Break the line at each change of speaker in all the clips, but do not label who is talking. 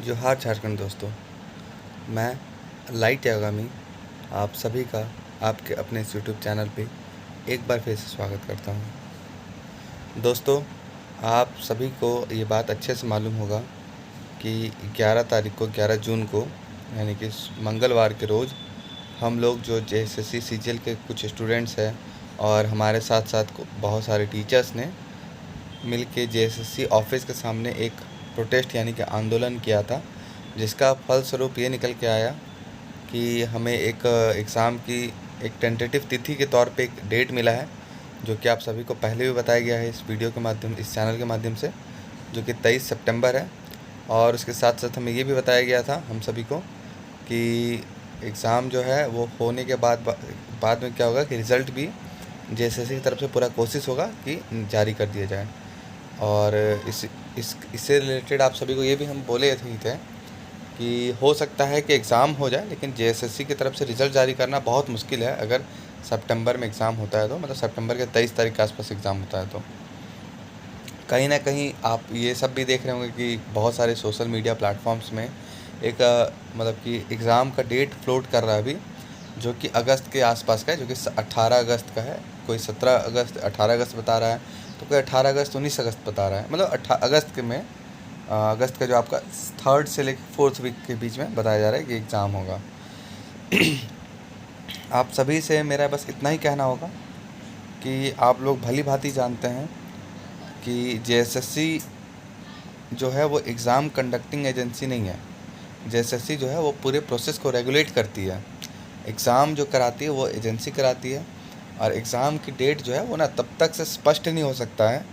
जोहार झारखंड दोस्तों। मैं लाइट यागामी आप सभी का आपके अपने इस यूट्यूब चैनल पे एक बार फिर से स्वागत करता हूँ। दोस्तों, आप सभी को ये बात अच्छे से मालूम होगा कि 11 तारीख को 11 जून को यानी कि मंगलवार के रोज़ हम लोग जो जेएसएससी सीजीएल के कुछ स्टूडेंट्स हैं और हमारे साथ साथ बहुत सारे टीचर्स ने मिल के जेएसएससी ऑफिस के सामने एक प्रोटेस्ट यानी कि आंदोलन किया था, जिसका फलस्वरूप ये निकल के आया कि हमें एक एग्ज़ाम की एक टेंटेटिव तिथि के तौर पे एक डेट मिला है, जो कि आप सभी को पहले भी बताया गया है इस वीडियो के माध्यम इस चैनल के माध्यम से, जो कि 23 सितंबर है। और उसके साथ साथ हमें ये भी बताया गया था हम सभी को कि एग्ज़ाम जो है वो होने के बाद में क्या होगा कि रिज़ल्ट भी जेएसएससी की तरफ से पूरा कोशिश होगा कि जारी कर दिया जाए। और इससे रिलेटेड आप सभी को ये भी हम बोले थे कि हो सकता है कि एग्ज़ाम हो जाए, लेकिन जेएसएससी की तरफ से रिज़ल्ट जारी करना बहुत मुश्किल है अगर सितंबर में एग्ज़ाम होता है तो, मतलब सितंबर के 23 तारीख के आसपास एग्ज़ाम होता है तो। कहीं ना कहीं आप ये सब भी देख रहे होंगे कि बहुत सारे सोशल मीडिया प्लेटफॉर्म्स में एक मतलब कि एग्ज़ाम का डेट फ्लोट कर रहा है अभी, जो कि अगस्त के आसपास का है, जो कि 18 अगस्त का है। कोई 17 अगस्त 18 अगस्त बता रहा है, तो कोई 18 अगस्त 19 अगस्त बता रहा है। मतलब अगस्त के में अगस्त का जो आपका 3rd से लेकर 4th वीक के बीच में बताया जा रहा है कि एग्ज़ाम होगा। आप सभी से मेरा बस इतना ही कहना होगा कि आप लोग भली भांति जानते हैं कि जेएसएससी जो है वो एग्ज़ाम कंडक्टिंग एजेंसी नहीं है। जेएसएससी जो है वो पूरे प्रोसेस को रेगुलेट करती है। एग्ज़ाम जो कराती है वो एजेंसी कराती है, और एग्ज़ाम की डेट जो है वो ना तब तक से स्पष्ट नहीं हो सकता है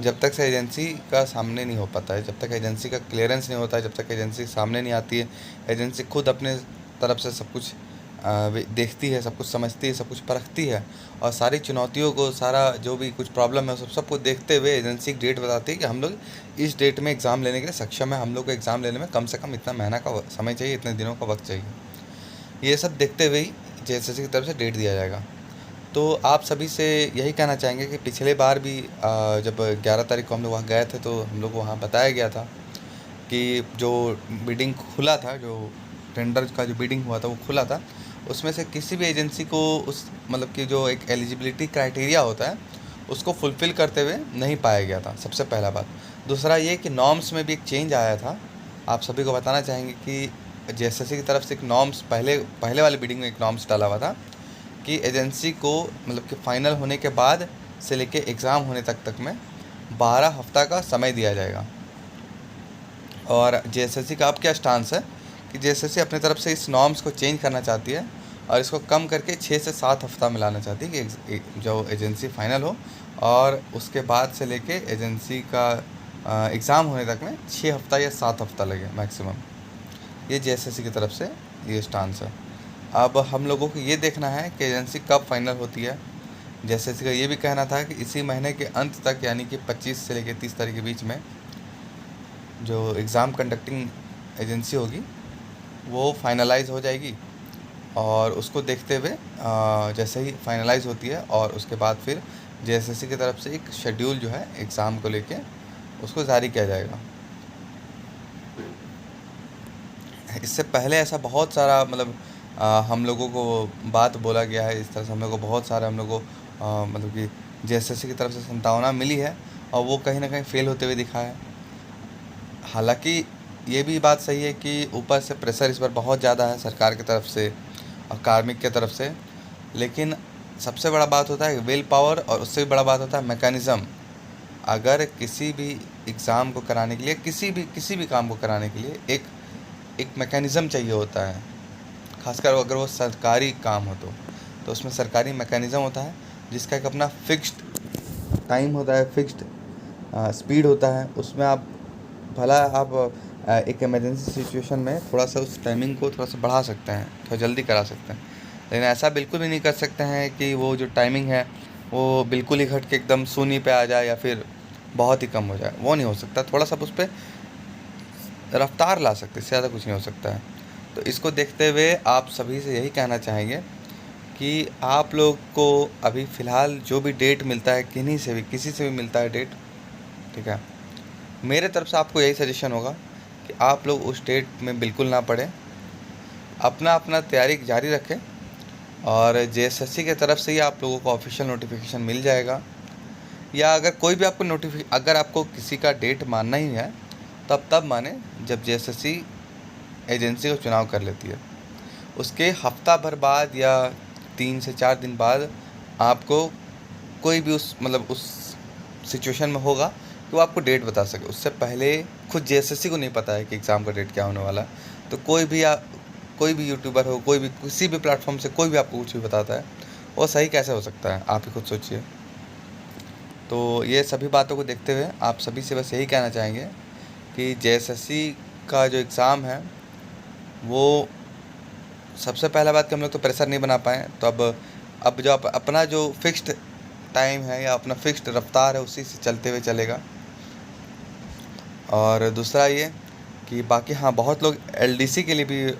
जब तक से एजेंसी का सामने नहीं हो पाता है, जब तक एजेंसी का क्लियरेंस नहीं होता है, जब तक एजेंसी सामने नहीं आती है। एजेंसी खुद अपने तरफ से सब कुछ देखती है, सब कुछ समझती है, सब कुछ परखती है, और सारी चुनौतियों को, सारा जो भी कुछ प्रॉब्लम है सब कुछ देखते हुए एजेंसी एक डेट बताती है कि हम लोग इस डेट में एग्ज़ाम लेने के लिए सक्षम है। हम लोग को एग्ज़ाम लेने में कम से कम इतना महीना का समय चाहिए, इतने दिनों का वक्त चाहिए। ये सब देखते हुए ही जेएसएससी की तरफ से डेट दिया जाएगा। तो आप सभी से यही कहना चाहेंगे कि पिछले बार भी जब 11 तारीख को हम लोग वहाँ गए थे तो हम लोग को वहाँ बताया गया था कि जो बिडिंग खुला था, जो टेंडर का जो बिडिंग हुआ था वो खुला था, उसमें से किसी भी एजेंसी को उस मतलब कि जो एक एलिजिबिलिटी क्राइटेरिया होता है उसको फुलफ़िल करते हुए नहीं पाया गया था, सबसे पहला बात। दूसरा ये कि नॉर्म्स में भी एक चेंज आया था। आप सभी को बताना चाहेंगे कि जेएसएससी की तरफ से एक नॉर्म्स पहले वाली बिडिंग में एक नॉर्म्स डाला हुआ था कि एजेंसी को मतलब कि फ़ाइनल होने के बाद से लेके एग्ज़ाम होने तक में 12 हफ्ता का समय दिया जाएगा। और जेएसएससी का अब क्या स्टांस है कि जेएसएससी अपनी तरफ से इस नॉर्म्स को चेंज करना चाहती है और इसको कम करके 6 से 7 हफ्ता में लाना चाहती है कि जो एजेंसी फ़ाइनल हो, और उसके बाद से लेके एजेंसी का एग्ज़ाम होने तक में 6 हफ्ता या 7 हफ्ता लगे मैक्सिमम। ये जेएसएससी की तरफ से ये स्टांस है। अब हम लोगों को ये देखना है कि एजेंसी कब फाइनल होती है। जेएसएससी का ये भी कहना था कि इसी महीने के अंत तक यानी कि 25 से लेकर 30 तारीख के बीच में जो एग्ज़ाम कंडक्टिंग एजेंसी होगी वो फाइनलाइज़ हो जाएगी, और उसको देखते हुए जैसे ही फाइनलाइज़ होती है और उसके बाद फिर जेएसएससी की तरफ से एक शेड्यूल जो है एग्ज़ाम को लेके उसको जारी किया जाएगा। इससे पहले ऐसा बहुत सारा मतलब हम लोगों को बात बोला गया है, इस तरह से हम लोग को बहुत सारा हम लोग को मतलब कि जेएसएससी की तरफ से संभावना मिली है और वो कहीं ना कहीं फ़ेल होते हुए दिखा है। हालांकि ये भी बात सही है कि ऊपर से प्रेशर इस पर बहुत ज़्यादा है सरकार की तरफ से और कार्मिक की तरफ से, लेकिन सबसे बड़ा बात होता है विल पावर, और उससे भी बड़ा बात होता है मैकेनिज़्म। अगर किसी भी एग्ज़ाम को कराने के लिए, किसी भी काम को कराने के लिए एक मैकेनिज़्म चाहिए होता है, खासकर अगर वो सरकारी काम हो तो उसमें सरकारी मैकेनिज़्म होता है जिसका एक अपना फिक्स्ड टाइम होता है, फिक्स्ड स्पीड होता है। उसमें आप भला आप एक इमरजेंसी सिचुएशन में थोड़ा सा उस टाइमिंग को थोड़ा सा बढ़ा सकते हैं, थोड़ा जल्दी करा सकते हैं, लेकिन ऐसा बिल्कुल भी नहीं कर सकते हैं कि वो जो टाइमिंग है वो बिल्कुल ही घट के एकदम शून्य पे आ जाए या फिर बहुत ही कम हो जाए। वो नहीं हो सकता। थोड़ा सा उस पर रफ्तार ला सकते, इससे ज़्यादा कुछ नहीं हो सकता है। तो इसको देखते हुए आप सभी से यही कहना चाहेंगे कि आप लोग को अभी फ़िलहाल जो भी डेट मिलता है, किसी से भी मिलता है डेट, ठीक है, मेरे तरफ से आपको यही सजेशन होगा कि आप लोग उस डेट में बिल्कुल ना पढ़ें, अपना अपना तैयारी जारी रखें और जेएसएससी की तरफ से ही आप लोगों को ऑफिशियल नोटिफिकेशन मिल जाएगा। या अगर कोई भी आपको अगर आपको किसी का डेट मानना ही है तब माने जब जेएसएससी एजेंसी को चुनाव कर लेती है। उसके हफ्ता भर बाद या 3 से 4 दिन बाद आपको कोई भी उस सिचुएशन में होगा कि वो आपको डेट बता सके। उससे पहले खुद जेएसएससी को नहीं पता है कि एग्ज़ाम का डेट क्या होने वाला है। तो कोई भी यूट्यूबर हो, कोई भी किसी भी प्लेटफॉर्म से कोई भी आपको कुछ भी बताता है, वो सही कैसे हो सकता है? आप ही खुद सोचिए। तो ये सभी बातों को देखते हुए आप सभी से बस यही कहना चाहेंगे कि जेएसएससी का जो एग्ज़ाम है वो सबसे पहला बात कि हम लोग तो प्रेशर नहीं बना पाए, तो अब जो अपना जो फिक्स्ड टाइम है या अपना फिक्स्ड रफ्तार है उसी से चलते हुए चलेगा। और दूसरा ये कि बाकी हाँ, बहुत लोग एलडीसी के लिए भी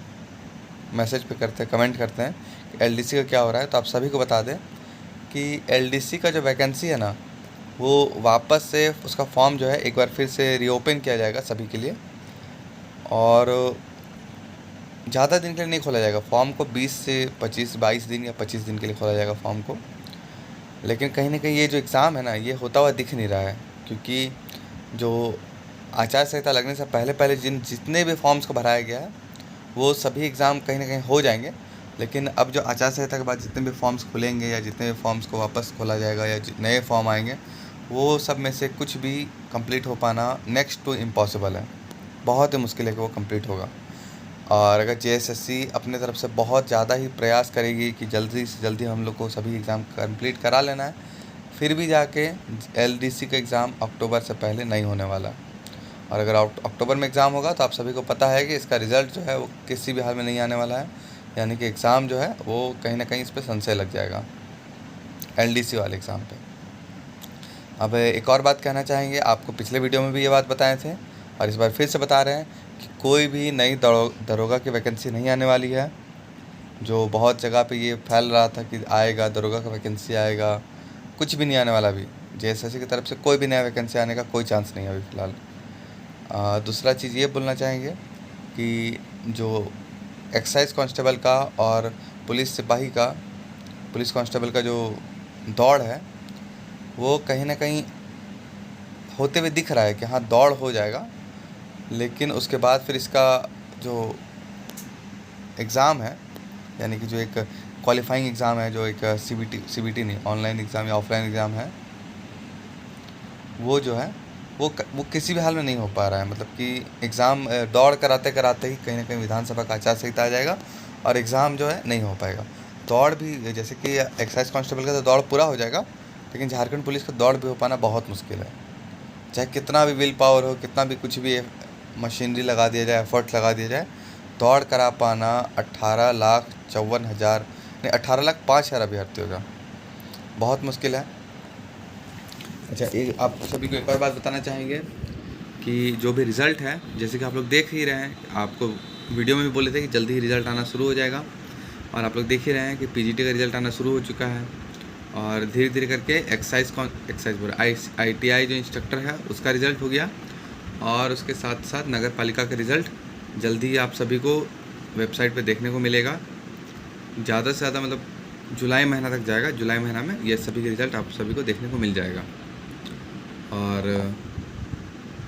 मैसेज पे करते हैं, कमेंट करते हैं कि एलडीसी का क्या हो रहा है। तो आप सभी को बता दें कि एलडीसी का जो वैकेंसी है ना, वो वापस से उसका फॉर्म जो है एक बार फिर से रीओपन किया जाएगा सभी के लिए। और ज़्यादा दिन के लिए नहीं खोला जाएगा फॉर्म को, 20 से 22 दिन या 25 दिन के लिए खोला जाएगा फॉर्म को। लेकिन कहीं ना कहीं ये जो एग्ज़ाम है ना, ये होता हुआ दिख नहीं रहा है, क्योंकि जो आचार संहिता लगने से पहले जितने भी फॉर्म्स को भराया गया है वो सभी एग्ज़ाम कहीं ना कहीं हो जाएंगे। लेकिन अब जो आचार संहिता के बाद जितने भी फॉर्म्स खुलेंगे या जितने भी फॉर्म्स को वापस खोला जाएगा या नए फॉर्म आएंगे, वो सब में से कुछ भी कंप्लीट हो पाना नेक्स्ट टू इम्पॉसिबल है। बहुत ही मुश्किल है कि वो कंप्लीट होगा। और अगर जेएसएससी अपने तरफ से बहुत ज़्यादा ही प्रयास करेगी कि जल्दी से जल्दी हम लोग को सभी एग्ज़ाम कंप्लीट करा लेना है, फिर भी जाके एलडीसी का एग्ज़ाम अक्टूबर से पहले नहीं होने वाला। और अगर अक्टूबर में एग्ज़ाम होगा तो आप सभी को पता है कि इसका रिज़ल्ट जो है वो किसी भी हाल में नहीं आने वाला है, यानी कि एग्ज़ाम जो है वो कहीं ना कहीं इस पर संशय लग जाएगा एलडीसी वाले एग्ज़ाम पे। अब एक और बात कहना चाहेंगे, आपको पिछले वीडियो में भी ये बात बताए थे और इस बार फिर से बता रहे हैं कि कोई भी नई दरोगा की वैकेंसी नहीं आने वाली है। जो बहुत जगह पे ये फैल रहा था कि आएगा दरोगा का वैकेंसी आएगा, कुछ भी नहीं आने वाला। अभी जेएसएससी की तरफ से कोई भी नया वैकेंसी आने का कोई चांस नहीं है अभी फ़िलहाल। दूसरा चीज़ ये बोलना चाहेंगे कि जो एक्साइज कांस्टेबल का और पुलिस कांस्टेबल का जो दौड़ है वो कहीं ना कहीं होते हुए दिख रहा है कि हाँ दौड़ हो जाएगा, लेकिन उसके बाद फिर इसका जो एग्ज़ाम है, यानी कि जो एक क्वालिफाइंग एग्ज़ाम है, जो एक सीबीटी नहीं, ऑनलाइन एग्ज़ाम या ऑफलाइन एग्ज़ाम है, वो जो है वो किसी भी हाल में नहीं हो पा रहा है। मतलब कि एग्ज़ाम दौड़ कराते कराते ही कहीं ना कहीं विधानसभा का आचार संहिता आ जाएगा और एग्ज़ाम जो है नहीं हो पाएगा। दौड़ भी जैसे कि एक्साइज कांस्टेबल का तो दौड़ पूरा हो जाएगा, लेकिन झारखंड पुलिस का दौड़ भी हो पाना बहुत मुश्किल है। चाहे कितना भी विल पावर हो, कितना भी कुछ भी मशीनरी लगा दिया जाए, एफर्ट लगा दिया जाए, दौड़ करा पाना 18,54,000 नहीं 18,05,000 अभ्यर्थी होगा, बहुत मुश्किल है। अच्छा, एक आप सभी को एक और बात बताना चाहेंगे कि जो भी रिज़ल्ट है, जैसे कि आप लोग देख ही रहे हैं, आपको वीडियो में भी बोले थे कि जल्दी ही रिज़ल्ट आना शुरू हो जाएगा, और आप लोग देख ही रहे हैं कि पीजीटी का रिज़ल्ट आना शुरू हो चुका है। और धीरे धीरे करके आईटीआई जो इंस्ट्रक्टर है उसका रिज़ल्ट हो गया, और उसके साथ साथ नगर पालिका का रिज़ल्ट जल्दी ही आप सभी को वेबसाइट पे देखने को मिलेगा। ज़्यादा से ज़्यादा मतलब जुलाई महीना तक जाएगा, जुलाई महीना में ये सभी के रिज़ल्ट आप सभी को देखने को मिल जाएगा। और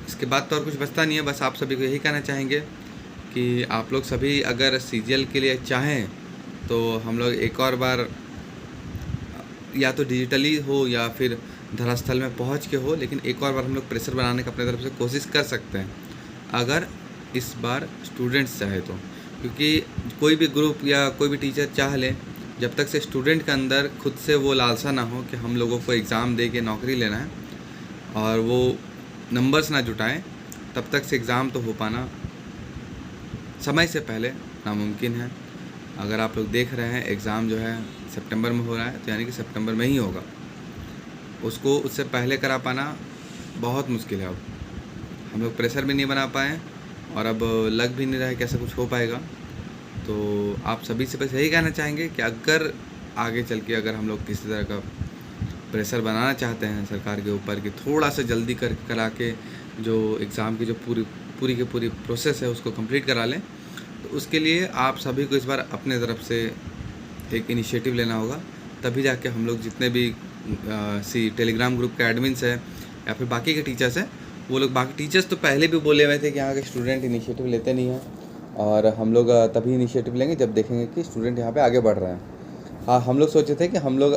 इसके बाद तो और कुछ बचता नहीं है, बस आप सभी को यही कहना चाहेंगे कि आप लोग सभी अगर सीजीएल के लिए चाहें तो हम लोग एक और बार या तो डिजिटली हो या फिर धरास्थल में पहुंच के हो, लेकिन एक और बार हम लोग प्रेशर बनाने का अपने तरफ से कोशिश कर सकते हैं अगर इस बार स्टूडेंट्स चाहे तो। क्योंकि कोई भी ग्रुप या कोई भी टीचर चाह ले, जब तक से स्टूडेंट के अंदर खुद से वो लालसा ना हो कि हम लोगों को एग्ज़ाम दे के नौकरी लेना है और वो नंबर्स ना जुटाएं, तब तक से एग्ज़ाम तो हो पाना समय से पहले नामुमकिन है। अगर आप लोग देख रहे हैं एग्ज़ाम जो है सितंबर में हो रहा है, तो यानी कि सितंबर में ही होगा, उसको उससे पहले करा पाना बहुत मुश्किल है। अब हम लोग प्रेशर भी नहीं बना पाए और अब लग भी नहीं रहा है कैसा कुछ हो पाएगा। तो आप सभी से बस यही कहना चाहेंगे कि अगर आगे चल के अगर हम लोग किसी तरह का प्रेशर बनाना चाहते हैं सरकार के ऊपर कि थोड़ा सा जल्दी करा के जो एग्ज़ाम की जो पूरी पूरी की पूरी प्रोसेस है उसको कंप्लीट करा लें। तो उसके लिए आप सभी को इस बार अपने तरफ से एक इनिशिएटिव लेना होगा, तभी जाके हम लोग जितने भी टेलीग्राम ग्रुप के एडमिन्स हैं या फिर बाकी के टीचर्स हैं, वो लोग, बाकी टीचर्स तो पहले भी बोले हुए थे कि यहाँ के स्टूडेंट इनिशिएटिव लेते नहीं हैं, और हम लोग तभी इनिशिएटिव लेंगे जब देखेंगे कि स्टूडेंट यहाँ पे आगे बढ़ रहे हैं। हाँ, हम लोग सोचे थे कि हम लोग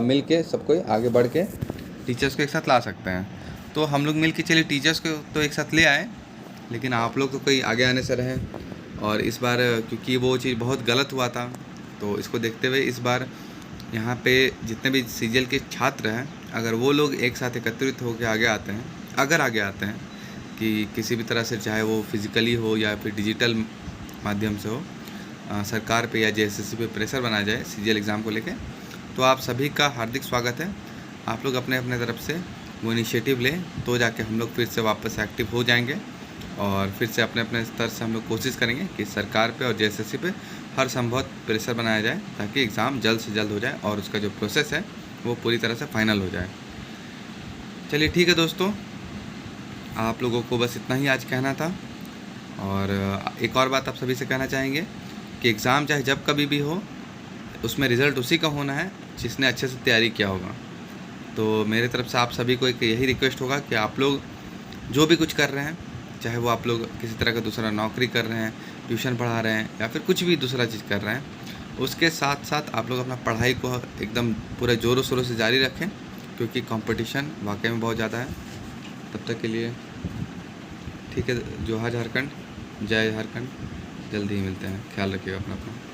मिल के सबको आगे बढ़ के टीचर्स को एक साथ ला सकते हैं। तो हम लोग मिल के चलिए टीचर्स को तो एक साथ ले आए, लेकिन आप लोग तो कोई आगे आने से रहे। और इस बार क्योंकि वो चीज़ बहुत गलत हुआ था, तो इसको देखते हुए इस बार यहाँ पे जितने भी CGL के छात्र हैं, अगर वो लोग एक साथ एकत्रित होकर आगे आते हैं, अगर आगे आते हैं कि किसी भी तरह से, चाहे वो फिज़िकली हो या फिर डिजिटल माध्यम से हो, सरकार पे या JSSC पे प्रेशर बनाया जाए CGL एग्ज़ाम को लेके, तो आप सभी का हार्दिक स्वागत है। आप लोग अपने अपने तरफ से वो इनिशिएटिव लें, तो जाके हम लोग फिर से वापस एक्टिव हो जाएंगे और फिर से अपने अपने स्तर से हम लोग कोशिश करेंगे कि सरकार पे और JSSC पे हर संभव प्रेशर बनाया जाए, ताकि एग्ज़ाम जल्द से जल्द हो जाए और उसका जो प्रोसेस है वो पूरी तरह से फाइनल हो जाए। चलिए ठीक है दोस्तों, आप लोगों को बस इतना ही आज कहना था। और एक और बात आप सभी से कहना चाहेंगे कि एग्ज़ाम चाहे जब कभी भी हो, उसमें रिज़ल्ट उसी का होना है जिसने अच्छे से तैयारी किया होगा। तो मेरे तरफ से आप सभी को एक यही रिक्वेस्ट होगा कि आप लोग जो भी कुछ कर रहे हैं, चाहे वो आप लोग किसी तरह का दूसरा नौकरी कर रहे हैं, ट्यूशन पढ़ा रहे हैं या फिर कुछ भी दूसरा चीज़ कर रहे हैं, उसके साथ साथ आप लोग अपना पढ़ाई को एकदम पूरे ज़ोरों शोरों से जारी रखें, क्योंकि कंपटीशन वाकई में बहुत ज़्यादा है। तब तक के लिए ठीक है, जोहार झारखंड, जय झारखंड, जल्दी ही मिलते हैं। ख्याल रखिएगा अपना।